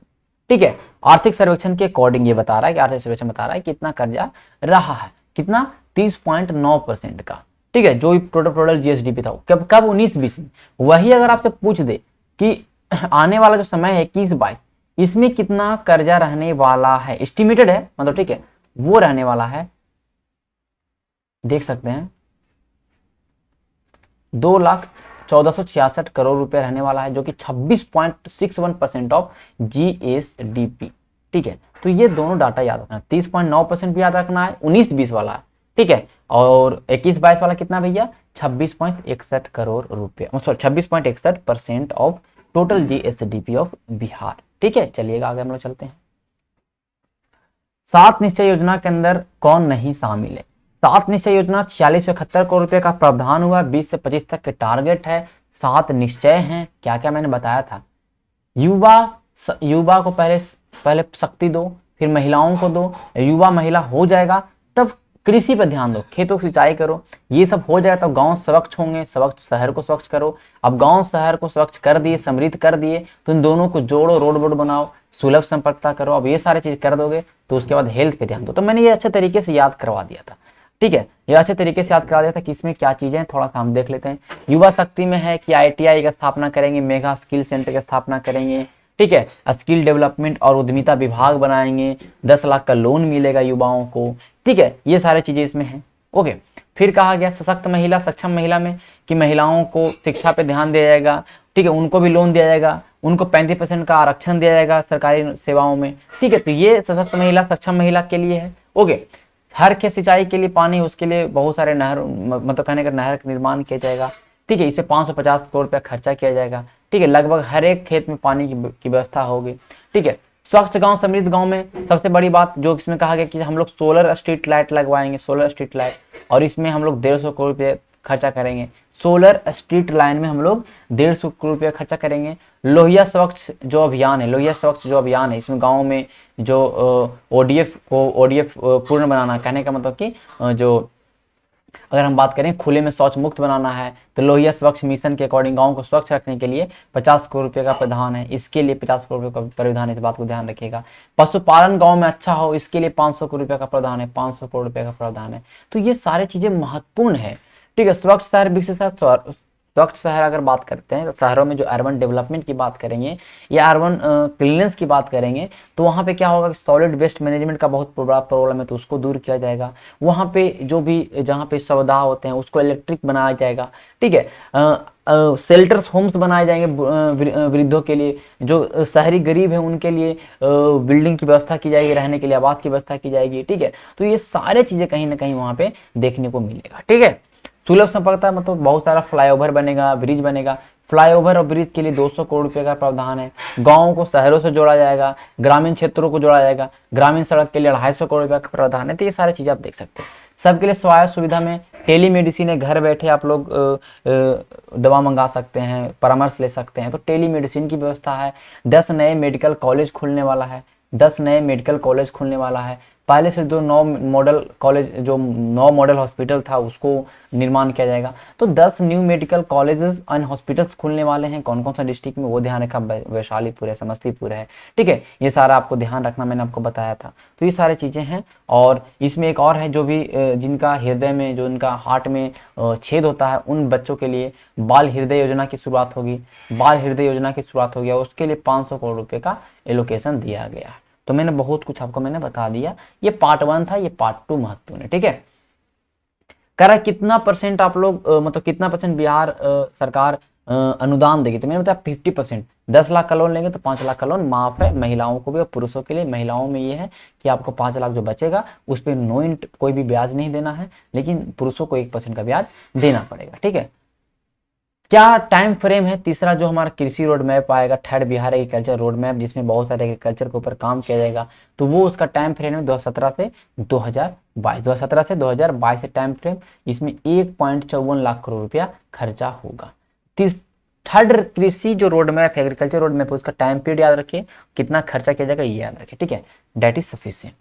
ठीक है, आर्थिक सर्वेक्षण के अकॉर्डिंग ये बता रहा है कि आर्थिक सर्वेक्षण बता रहा है कितना कर्जा रहा है, कितना 30.9% का। ठीक है, जो टोटल जीएसडीपी था कब 19-20 में। वही अगर आपसे पूछ दे कि आने वाला जो समय है 21-22, इसमें कितना कर्जा रहने वाला है, एस्टिमेटेड है मतलब, ठीक है, वो रहने वाला है, देख सकते हैं 2,14,66 करोड़ रुपए रहने वाला है, जो कि 26.61% ऑफ जीएसडीपी। ठीक है, तो ये दोनों डाटा याद रखना, 30.9% भी याद रखना है 19-20 वाला है। ठीक है, और 21-22 वाला कितना भैया, 26.61 करोड़ रुपए, sorry 26.61% of total GSDP of Bihar. ठीक है, चलिएगा आगे हम लोग चलते हैं। 7 निश्चय योजना के अंदर कौन नहीं शामिल है? 7 निश्चय योजना 4671 करोड़ रुपए का प्रावधान हुआ, 20 से 25 तक के टारगेट है, 7 निश्चय हैं। क्या क्या मैंने बताया था, युवा को पहले शक्ति दो, फिर महिलाओं को दो, युवा महिला हो जाएगा तब कृषि पर ध्यान दो, खेतों की सिंचाई करो, ये सब हो जाएगा तब गांव स्वच्छ होंगे, स्वच्छ शहर को स्वच्छ करो। अब गांव शहर को स्वच्छ कर दिए, समृद्ध कर दिए, तो इन दोनों को जोड़ो, रोड बोर्ड बनाओ, सुलभ संपर्कता करो। अब ये सारी चीज कर दोगे तो उसके बाद हेल्थ पे ध्यान दो। तो मैंने ये अच्छे तरीके से याद करवा दिया था। ठीक है, ये अच्छे तरीके से याद करा दिया था कि इसमें क्या चीजें हैं, थोड़ा सा हम देख लेते हैं। युवा शक्ति में है कि ITI की स्थापना करेंगे, मेगा स्किल सेंटर की स्थापना करेंगे। ठीक है, स्किल डेवलपमेंट और उद्यमिता विभाग बनाएंगे, 10 लाख का लोन मिलेगा युवाओं को। ठीक है, ये सारी चीजें इसमें हैं। ओके, फिर कहा गया सशक्त महिला, सक्षम महिला में कि महिलाओं को शिक्षा पे ध्यान दिया जाएगा। ठीक है, उनको भी लोन दिया जाएगा, उनको 35% का आरक्षण दिया जाएगा सरकारी सेवाओं में। ठीक है, तो ये सशक्त महिला, सक्षम महिला के लिए है। ओके, हर खेत सिंचाई के लिए पानी, उसके लिए बहुत सारे नहर, मतलब कहने का नहर का निर्माण किया जाएगा। ठीक है, इस पे 550 करोड़ रुपया खर्चा किया जाएगा। ठीक है, लगभग हर एक खेत में पानी की व्यवस्था होगी। ठीक है, स्वच्छ गांव समृद्ध गांव में सबसे बड़ी बात जो इसमें कहा गया कि हम लोग सोलर स्ट्रीट लाइट लगवाएंगे, सोलर स्ट्रीट लाइट, और इसमें हम लोग 150 करोड़ रुपये खर्चा करेंगे। सोलर स्ट्रीट लाइन में हम लोग 150 करोड़ रुपया खर्चा करेंगे। लोहिया स्वच्छ जो अभियान है, लोहिया स्वच्छ जो अभियान है, इसमें गाँव में जो ओडीएफ पूर्ण बनाना, कहने का मतलब कि जो अगर हम बात करें खुले में शौच मुक्त बनाना है तो लोहिया स्वच्छ मिशन के अकॉर्डिंग गांव को स्वच्छ रखने के लिए 50 करोड़ रुपए का प्रावधान है। इसके लिए 50 करोड़ रुपए का प्रावधान है, इस बात को ध्यान रखिएगा। पशुपालन गांव में अच्छा हो, इसके लिए 500 करोड़ रुपए का प्रावधान है, 500 करोड़ रुपए का प्रावधान है। तो ये सारी चीजें महत्वपूर्ण है, ठीक है। स्वच्छ शहर विकसित शहर, स्वच्छ शहर अगर बात करते हैं तो शहरों में जो अर्बन डेवलपमेंट की बात करेंगे या अर्बन क्लीनेंस की बात करेंगे तो वहाँ पे क्या होगा कि सॉलिड वेस्ट मैनेजमेंट का बहुत बड़ा प्रॉब्लम है, तो उसको दूर किया जाएगा। वहाँ पे जो भी जहाँ पे शवदाह होते हैं उसको इलेक्ट्रिक बनाया जाएगा, ठीक है। शेल्टर्स होम्स बनाए जाएंगे वृद्धों के लिए, जो शहरी गरीब है उनके लिए बिल्डिंग की व्यवस्था की जाएगी, रहने के लिए आवास की व्यवस्था की जाएगी, ठीक है। तो ये सारे चीजें कहीं ना कहीं वहाँ पे देखने को मिलेगा, ठीक है। सुलभ संपर्कता मतलब बहुत सारा फ्लाईओवर बनेगा, ब्रिज बनेगा। फ्लाईओवर और ब्रिज के लिए 200 करोड़ रुपए का प्रावधान है। गांवों को शहरों से जोड़ा जाएगा, ग्रामीण क्षेत्रों को जोड़ा जाएगा, ग्रामीण सड़क के लिए 250 करोड़ रुपए का प्रावधान है। तो ये सारी चीजें आप देख सकते हैं। सबके लिए स्वास्थ्य सुविधा में टेलीमेडिसिन है, घर बैठे आप लोग दवा मंगा सकते हैं, परामर्श ले सकते हैं, तो टेलीमेडिसिन की व्यवस्था है। 10 नए मेडिकल कॉलेज खुलने वाला है, 10 नए मेडिकल कॉलेज खुलने वाला है। पहले से जो 9 मॉडल कॉलेज, जो 9 मॉडल हॉस्पिटल था उसको निर्माण किया जाएगा। तो 10 new medical colleges and hospitals खुलने वाले हैं। कौन कौन सा डिस्ट्रिक्ट में वो ध्यान रखा, वैशालीपुर है, समस्तीपुर है, ठीक है। ये सारा आपको ध्यान रखना, मैंने आपको बताया था। तो ये सारी चीजें हैं। और इसमें एक और है, जो भी जिनका हृदय में, जो इनका हार्ट में छेद होता है, उन बच्चों के लिए बाल हृदय योजना की शुरुआत होगी। बाल हृदय योजना की शुरुआत होगी और उसके लिए 500 करोड़ रुपए का एलोकेशन दिया गया है। तो मैंने बहुत कुछ आपको मैंने बता दिया। ये पार्ट 1 था, ये पार्ट 2 महत्वपूर्ण है, ठीक है। कह रहा है कितना परसेंट आप लोग मतलब कितना परसेंट बिहार सरकार अनुदान देगी, तो मैंने बताया 50%। 10 लाख का लोन लेंगे तो 5 लाख का लोन माफ है, महिलाओं को भी और पुरुषों के लिए। महिलाओं में ये है कि आपको 5 लाख जो बचेगा उस पर कोई भी ब्याज नहीं देना है, लेकिन पुरुषों को 1% का ब्याज देना पड़ेगा, ठीक है। क्या टाइम फ्रेम है तीसरा जो हमारा कृषि रोड मैप आएगा, third Bihar agriculture road map, जिसमें बहुत सारे एग्रीकल्चर के ऊपर काम किया जाएगा। तो वो उसका टाइम फ्रेम है 2017 से 2022, 2017 से 2022 से टाइम फ्रेम। इसमें 1.54 लाख करोड़ रुपया खर्चा होगा। थर्ड कृषि जो रोड मैप है, एग्रीकल्चर रोड मैप, उसका टाइम पीरियड याद रखिए, कितना खर्चा किया जाएगा ये याद रखिए, ठीक है। Date is sufficient.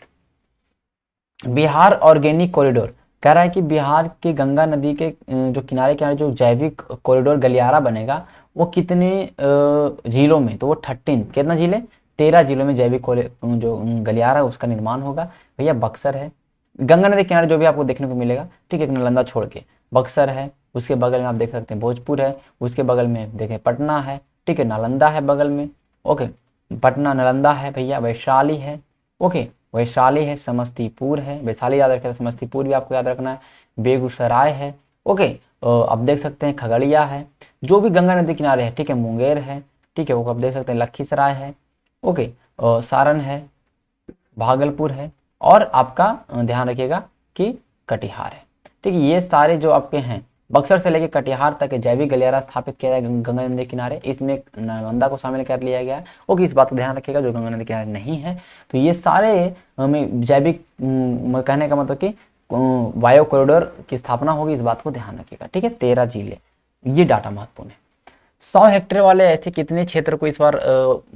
Bihar organic corridor कह रहा है कि बिहार के गंगा नदी के जो किनारे किनारे जो जैविक कॉरिडोर गलियारा बनेगा वो कितने जिलों में, तो वो 13, कितना जिले, 13 जिलों में जैविक जो गलियारा उसका निर्माण होगा। भैया बक्सर है, गंगा नदी किनारे जो भी आपको देखने को मिलेगा, ठीक है। नालंदा छोड़ के बक्सर है, उसके बगल में आप देख सकते हैं भोजपुर है, उसके बगल में देखें पटना है, ठीक है। नालंदा है बगल में, ओके, पटना नालंदा है भैया। वैशाली है, ओके, वैशाली है, समस्तीपुर है, वैशाली याद रखें, समस्तीपुर भी आपको याद रखना है। बेगूसराय है, ओके, अब देख सकते हैं खगड़िया है, जो भी गंगा नदी किनारे है, ठीक है। मुंगेर है, ठीक है, वो आप देख सकते हैं। लखीसराय है, ओके, सारण है, भागलपुर है, और आपका ध्यान रखिएगा कि कटिहार है, ठीक है। ये सारे जो आपके हैं, बक्सर से लेकर कटिहार तक जैविक गलियारा स्थापित किया जाएगा गंगा नदी किनारे। इसमें नालंदा को शामिल कर लिया गया है, ओके। इस बात को ध्यान रखिएगा, जो गंगा नदी किनारे नहीं है। तो ये सारे में जैविक कहने का मतलब कि वायु कॉरिडोर की स्थापना होगी, इस बात को ध्यान रखिएगा, ठीक है। 13 जिले, ये डाटा महत्वपूर्ण है। 100 हेक्टेयर वाले ऐसे कितने क्षेत्र को इस बार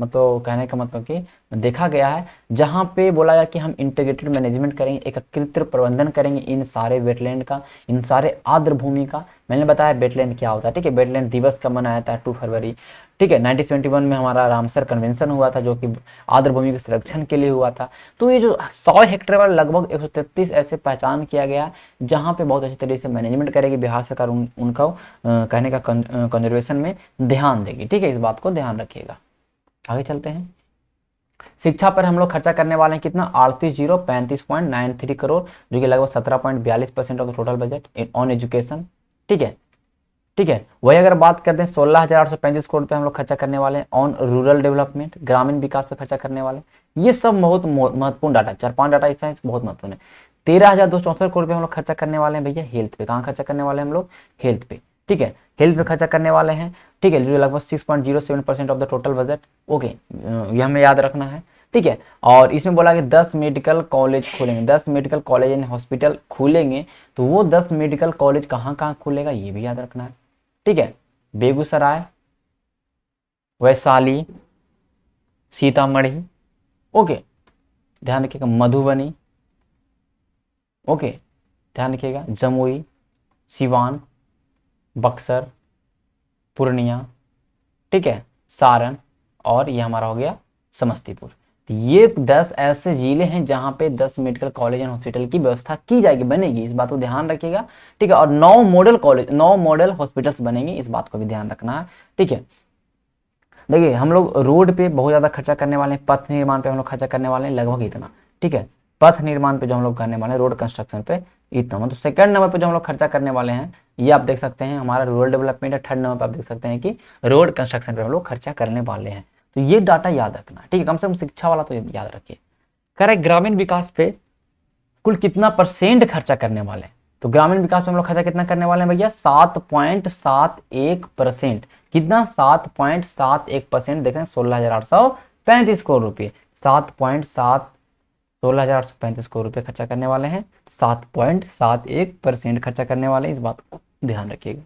मतलब कहने का मतलब कि देखा गया है, जहां पे बोला गया कि हम इंटीग्रेटेड मैनेजमेंट करेंगे, एकीकृत प्रबंधन करेंगे इन सारे वेटलैंड का, इन सारे आर्द्र भूमि का। मैंने बताया वेटलैंड क्या होता है, ठीक है। वेटलैंड दिवस कब मनाया था, 2 फरवरी, ठीक है। 1971 में हमारा रामसर कन्वेंशन हुआ था, जो कि आर्द्र भूमि के संरक्षण के लिए हुआ था। तो ये जो 100 हेक्टेयर वाला लगभग 133 ऐसे पहचान किया गया जहां पे बहुत अच्छी तरीके से मैनेजमेंट करेगी बिहार सरकार, उनका कहने का कंजर्वेशन में ध्यान देगी, ठीक है। इस बात को ध्यान रखिएगा। आगे चलते हैं। शिक्षा पर हम लोग खर्चा करने वाले हैं कितना, 38,035.93 करोड़, जो कि लगभग 17.42% of the total budget on education, ठीक है, ठीक है। वही अगर बात करते हैं 16,835 करोड़ पे हम लोग खर्चा करने वाले हैं ऑन रूरल डेवलपमेंट, ग्रामीण विकास पे खर्चा करने वाले। ये सब बहुत महत्वपूर्ण डाटा, 4-5 डाटा इसका बहुत महत्वपूर्ण है। 13,264 करोड़ पे हम लोग खर्चा करने वाले हैं भैया हेल्थ पे। कहाँ खर्चा करने वाले हैं हम लोग, हेल्थ पे, ठीक है। हेल्थ पे खर्चा करने वाले हैं, ठीक है, जो लगभग 6.07% of the total budget, okay, ये हमें याद रखना है, ठीक है। और इसमें बोला कि 10 मेडिकल कॉलेज खुलेंगे, 10 मेडिकल कॉलेज एंड हॉस्पिटल खुलेंगे। तो वो 10 मेडिकल कॉलेज कहाँ कहाँ खुलेगा ये भी याद रखना है, ठीक है, बेगूसराय, वैशाली, सीतामढ़ी, ओके, ध्यान रखिएगा, मधुबनी, ओके, ध्यान रखिएगा, जमुई, सिवान, बक्सर, पूर्णिया, ठीक है, सारण, और ये हमारा हो गया समस्तीपुर। तो ये 10 ऐसे जिले हैं जहां पे 10 मेडिकल कॉलेज एंड हॉस्पिटल की व्यवस्था की जाएगी, बनेगी, इस बात को ध्यान रखिएगा, ठीक है। और 9 मॉडल कॉलेज, 9 मॉडल हॉस्पिटल्स बनेंगे, इस बात को भी ध्यान रखना है, ठीक है। देखिए हम लोग रोड पे बहुत ज़्यादा खर्चा करने वाले हैं, पथ निर्माण पे हम लोग खर्चा करने वाले हैं लगभग इतना, ठीक है। पथ निर्माण पे जो हम लोग करने वाले हैं, रोड कंस्ट्रक्शन पे इतना, मतलब सेकंड नंबर पे जो हम लोग खर्चा करने वाले हैं, ये आप देख सकते हैं हमारा रूरल डेवलपमेंट है। थर्ड नंबर पे आप देख सकते हैं कि रोड कंस्ट्रक्शन पे हम लोग खर्चा करने वाले हैं। तो ये डाटा याद रखना, ठीक है, कम से कम शिक्षा वाला तो याद रखिए। कह रहे ग्रामीण विकास पे कुल कितना परसेंट खर्चा करने वाले हैं, तो ग्रामीण विकास में हम लोग खर्चा कितना करने वाले हैं भैया, 7.71%। कितना, 7.71%, देखें 16,835 करोड़ रुपए, 16,835 करोड़ रुपए खर्चा करने वाले हैं, 7.71% खर्चा करने वाले हैं, इस बात को ध्यान रखिएगा।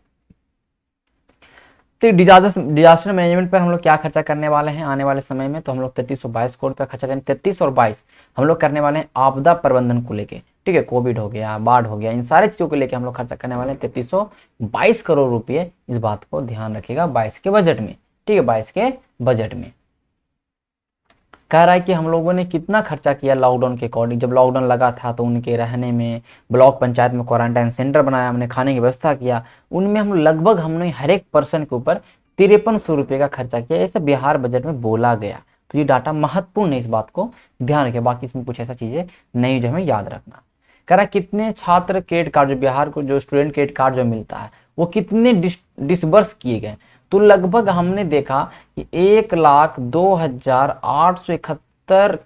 तो डिजास्टर मैनेजमेंट पर हम लोग क्या खर्चा करने वाले हैं आने वाले समय में, तो हम लोग 3322 करोड़ रुपया खर्चा करेंगे। 33 और 22 हम लोग करने वाले हैं आपदा प्रबंधन को लेके, ठीक है, कोविड हो गया, बाढ़ हो गया, इन सारी चीजों को लेके हम लोग खर्चा करने वाले हैं 3322 करोड़ रुपये, इस बात को ध्यान रखिएगा 22 के बजट में, ठीक है, 22 के बजट में। कह रहा है कि हम लोगों ने कितना खर्चा किया लॉकडाउन के अकॉर्डिंग, जब लॉकडाउन लगा था तो उनके रहने में, ब्लॉक पंचायत में क्वारंटाइन सेंटर बनाया, हमने खाने की व्यवस्था किया, उनमें हम लगभग हमने हर एक पर्सन के ऊपर 5300 रुपये का खर्चा किया, ऐसा बिहार बजट में बोला गया। तो ये डाटा महत्वपूर्ण है, इस बात को ध्यान रखें, बाकी इसमें कुछ ऐसा चीजें नहीं जो हमें याद रखना। कह रहा कितने छात्र क्रेडिट कार्ड, जो बिहार को जो स्टूडेंट क्रेडिट कार्ड जो मिलता है वो कितने डिसबर्स किए गए, तो लगभग हमने देखा कि 1,02,871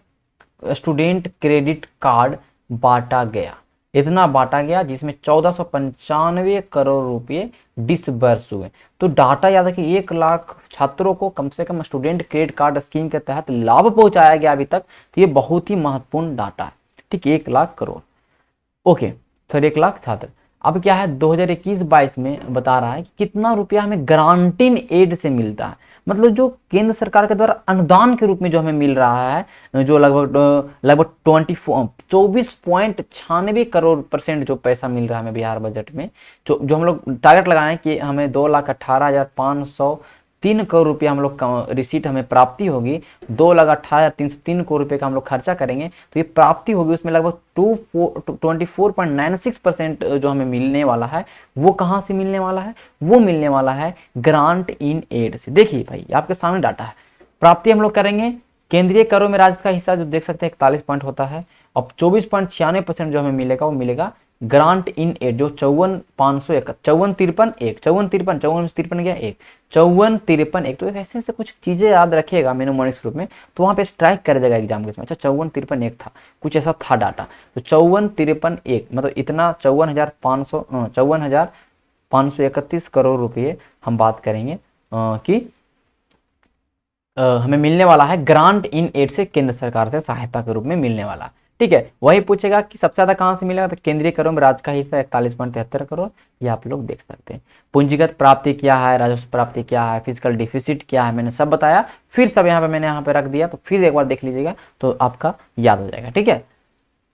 स्टूडेंट क्रेडिट कार्ड बांटा गया, इतना बांटा गया, जिसमें 1495 करोड़ रुपए डिसबर्स हुए। तो डाटा याद है कि 1 लाख छात्रों को कम से कम स्टूडेंट क्रेडिट कार्ड स्कीम के तहत लाभ पहुंचाया गया अभी तक, तो ये बहुत ही महत्वपूर्ण डाटा है, ठीक, 1 लाख करोड़, ओके, सर 1 लाख छात्र। अब क्या है 2021-22 में बता रहा है कि कितना रुपया हमें ग्रांटिंग एड से मिलता है, मतलब जो केंद्र सरकार के द्वारा अनुदान के रूप में जो हमें मिल रहा है, जो लगभग 24.96 करोड़ % जो पैसा मिल रहा है हमें बिहार बजट में, जो हम लोग टारगेट लगाए कि हमें 2,18,503 करोड़ रुपया हम लोग रिसीट हमें प्राप्ति होगी, 2,18,303 करोड़ रुपए का हम लोग खर्चा करेंगे, तो ये प्राप्ति होगी, उसमें लगभग 24.96% जो हमें मिलने वाला है, वो कहाँ से मिलने वाला है, वो मिलने वाला है ग्रांट इन एड से। देखिए भाई आपके सामने डाटा है, प्राप्ति हम लोग करेंगे, केंद्रीय करों में राज्य का हिस्सा जो देख सकते हैं 41 पॉइंट होता है, और 24.96% जो हमें मिलेगा वो मिलेगा ग्रांट इन एड, जो 54,53,1 गया 1, 54,53,1, तो ऐसे से कुछ चीजें याद रखिएगा मेनोमोनिक्स रूप में, तो वहां पे स्ट्राइक कर जाएगा एग्जाम के समय। अच्छा 54,53,1 था, कुछ ऐसा था डाटा, तो 54,53,1 मतलब इतना 54,531 करोड़ रुपये हम बात करेंगे कि हमें मिलने वाला है ग्रांट इन एड से, केंद्र सरकार से सहायता के रूप में मिलने वाला, ठीक है। वही पूछेगा कि सबसे ज्यादा कहां से मिलेगा, तो केंद्रीय करों में राज्य का हिस्सा 41.73 करोड़, ये आप लोग देख सकते हैं। पूंजीगत प्राप्ति क्या है, राजस्व प्राप्ति क्या है, फिजिकल डिफिसिट क्या है, मैंने सब बताया, फिर सब यहाँ पे मैंने यहाँ पे रख दिया, तो फिर एक बार देख लीजिएगा तो आपका याद हो जाएगा, ठीक है।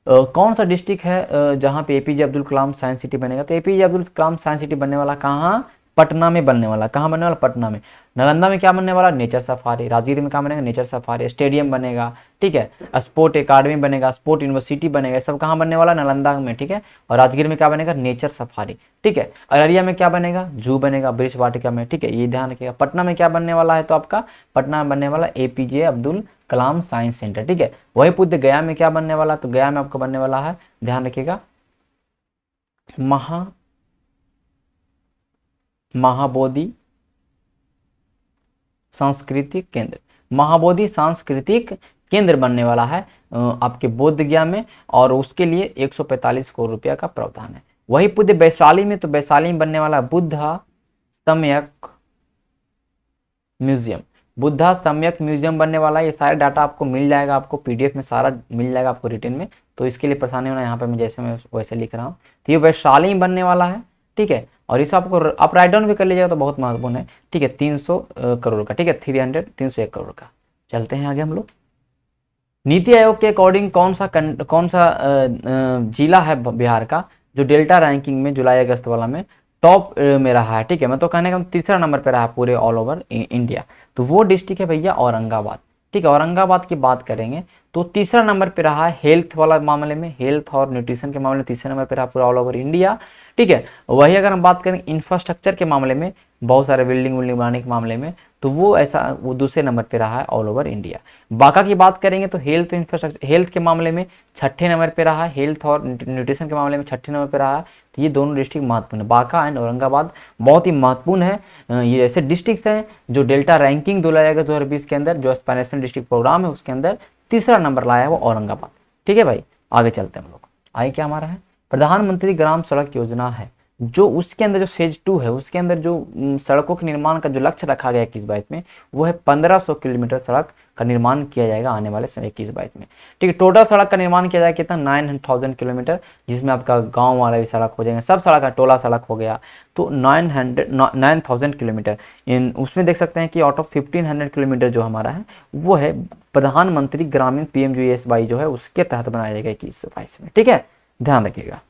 कौन सा डिस्ट्रिक्ट है जहाँ पे APJ Abdul Kalam science city बनेगा, तो APJ Abdul Kalam science city बनने वाला कहाँ, पटना में बनने वाला, कहाँ बनने वाला, पटना में। नालंदा में क्या बनने वाला, नेचर सफारी। राजगीर में क्या बनेगा, नेचर सफारी। स्टेडियम बनेगा, ठीक है, स्पोर्ट एकेडमी बनेगा, स्पोर्ट यूनिवर्सिटी बनेगा, सब कहाँ बनने वाला, नालंदा में, ठीक है। और राजगीर में क्या बनेगा, नेचर सफारी, ठीक है। अररिया में क्या बनेगा, जू बनेगा, वृक्ष वाटिका में, ठीक है, ये ध्यान रखिएगा। पटना में क्या बनने वाला है, तो आपका पटना में बनने वाला APJ Abdul Kalam science centre, ठीक है। वही पूछते गया में क्या बनने वाला, तो गया में आपको बनने वाला है, ध्यान रखिएगा, महाबोधि सांस्कृतिक केंद्र, महाबोधि सांस्कृतिक केंद्र बनने वाला है आपके बोध गया में, और उसके लिए 145 करोड़ रुपया का प्रावधान है। वही पूछते वैशाली में, तो वैशाली में बनने वाला बुद्धा सम्यक म्यूजियम, बुद्धा सम्यक म्यूजियम बनने वाला है। ये सारे डाटा आपको मिल जाएगा, आपको पीडीएफ में सारा मिल जाएगा आपको रिटर्न में, तो इसके लिए परेशानी होना, यहाँ पे मैं जैसे मैं वैसे लिख रहा हूँ, तो ये वैशाली में बनने वाला है, ठीक है। और इस आपको आप राइट डाउन भी कर लीजिएगा तो बहुत महत्वपूर्ण है, ठीक है। 300 करोड़ का, ठीक है, 301 करोड़ का। चलते हैं आगे हम लोग। नीति आयोग के अकॉर्डिंग कौन सा जिला है बिहार का जो डेल्टा रैंकिंग में जुलाई अगस्त वाला में टॉप में रहा है, ठीक है। मैं तो कहने का तीसरा नंबर पे रहा है पूरे ऑल ओवर इंडिया। तो वो डिस्ट्रिक्ट है भैया औरंगाबाद, ठीक है। औरंगाबाद की बात करेंगे तो तीसरा नंबर पे रहा है हेल्थ वाला मामले में, हेल्थ और न्यूट्रिशन के मामले में तीसरे नंबर पे रहा पूरा ऑल ओवर इंडिया, ठीक है। वही अगर हम बात करें इंफ्रास्ट्रक्चर के मामले में, बहुत सारे बिल्डिंग बनाने के मामले में, तो वो दूसरे नंबर पे रहा है ऑल ओवर इंडिया। बांका की बात करेंगे तो हेल्थ इंफ्रास्ट्रक्चर, हेल्थ के मामले में छठे नंबर पे रहा है, हेल्थ और न्यूट्रिशन के मामले में छठे नंबर पे रहा है। तो ये दोनों डिस्ट्रिक्ट महत्वपूर्ण है, बांका एंड औरंगाबाद बहुत ही महत्वपूर्ण है। ये ऐसे डिस्ट्रिक्ट हैं जो डेल्टा रैंकिंग 2020 के अंदर जो एस्पायरेशन डिस्ट्रिक्ट प्रोग्राम है उसके अंदर तीसरा नंबर लाया है वो औरंगाबाद, ठीक है भाई। आगे चलते हैं हम लोग। आगे क्या हमारा है, प्रधानमंत्री ग्राम सड़क योजना है, जो उसके अंदर जो फेज 2 है उसके अंदर जो सड़कों के निर्माण का जो लक्ष्य रखा गया 21-22 में, वो है 1500 किलोमीटर सड़क का निर्माण किया जाएगा आने वाले समय 21-22 में, ठीक है। टोटल सड़क का निर्माण किया जाएगा कितना, 9000 किलोमीटर, जिसमें आपका गांव वाला भी सड़क हो जाएगा, सब सड़क का टोला सड़क हो गया, तो 9000 किलोमीटर। इन उसमें देख सकते हैं कि आउट ऑफ 1500 किलोमीटर जो हमारा है वो है प्रधानमंत्री ग्रामीण PMGSY जो है उसके तहत बनाया जाएगा 21-22 में, ठीक है, ध्यान रखिएगा।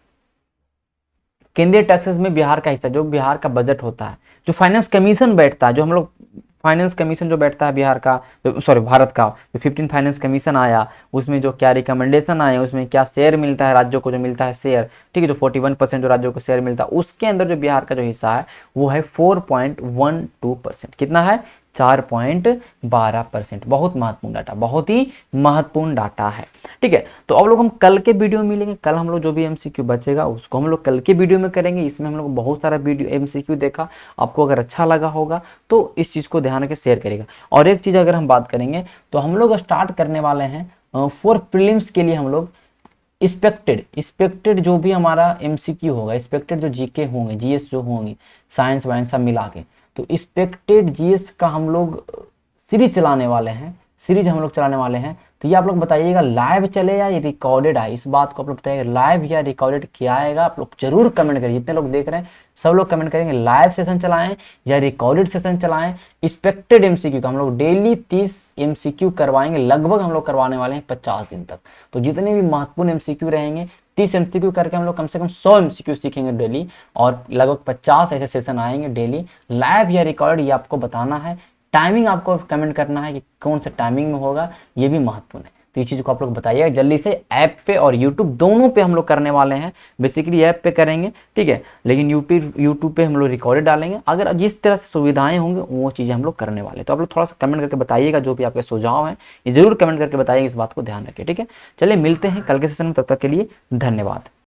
केंद्रीय टैक्सेस में बिहार का हिस्सा, जो बिहार का बजट होता है, जो फाइनेंस कमीशन बैठता है, जो हम लोग फाइनेंस कमीशन जो बैठता है बिहार का, सॉरी भारत का, जो 15 फाइनेंस कमीशन आया उसमें जो क्या रिकमेंडेशन आए, उसमें क्या शेयर मिलता है राज्यों को, जो मिलता है शेयर, ठीक है, जो 41% जो राज्यों को शेयर मिलता है, उसके अंदर जो बिहार का जो हिस्सा है वो है 4.12%। कितना है, 4.12%। बहुत महत्वपूर्ण डाटा, बहुत ही महत्वपूर्ण डाटा है, ठीक है। तो अब लोग हम कल के वीडियो में मिलेंगे, कल हम लोग जो भी MCQ बचेगा उसको हम लोग कल के वीडियो में करेंगे। इसमें हम लोग बहुत सारा वीडियो MCQ देखा, आपको अगर अच्छा लगा होगा तो इस चीज़ को ध्यान रखे शेयर करेगा। और एक चीज़ अगर हम बात करेंगे तो हम लोग स्टार्ट करने वाले हैं फॉर प्रीलिम्स के लिए, हम लोग एक्सपेक्टेड जो भी हमारा MCQ होगा, एक्सपेक्टेड जो GK होंगे, GS जो होंगे, साइंस वाइंस सब मिला के, तो एक्सपेक्टेड GS का हम लोग सीरीज चलाने वाले हैं, सीरीज हम लोग चलाने वाले हैं। तो ये आप लोग बताइएगा लाइव चले या रिकॉर्डेड आए, इस बात को आप लोग बताइएगा, लाइव या रिकॉर्डेड क्या आएगा, आप लोग जरूर कमेंट करिए। जितने लोग देख रहे हैं सब लोग कमेंट करेंगे लाइव सेशन चलाएं या रिकॉर्डेड सेशन चलाएं। एक्सपेक्टेड MCQ का हम लोग डेली 30 MCQ करवाएंगे, लगभग हम लोग करवाने वाले हैं 50 दिन तक। तो जितने भी महत्वपूर्ण MCQ रहेंगे 30 MCQ करके हम लोग कम से कम 100 MCQ सीखेंगे डेली, और लगभग 50 ऐसे सेशन आएंगे डेली, लाइव या रिकॉर्ड ये आपको बताना है। टाइमिंग आपको कमेंट करना है कि कौन सा टाइमिंग में होगा, ये भी महत्वपूर्ण है। तो ये चीज़ को आप लोग बताइएगा जल्दी से। ऐप पे और यूट्यूब दोनों पे हम लोग करने वाले हैं, बेसिकली ऐप पे करेंगे, ठीक है, लेकिन यूट्यूब पे हम लोग रिकॉर्डेड डालेंगे। अगर जिस तरह से सुविधाएं होंगे वो चीज़ें हम लोग करने वाले हैं। तो आप लोग थोड़ा सा कमेंट करके बताइएगा, जो भी आपके सुझाव हैं ये जरूर कमेंट करके बताइएगा, इस बात को ध्यान रखिए, ठीक है। चलिए मिलते हैं कल के सेशन में, तब तक के लिए धन्यवाद।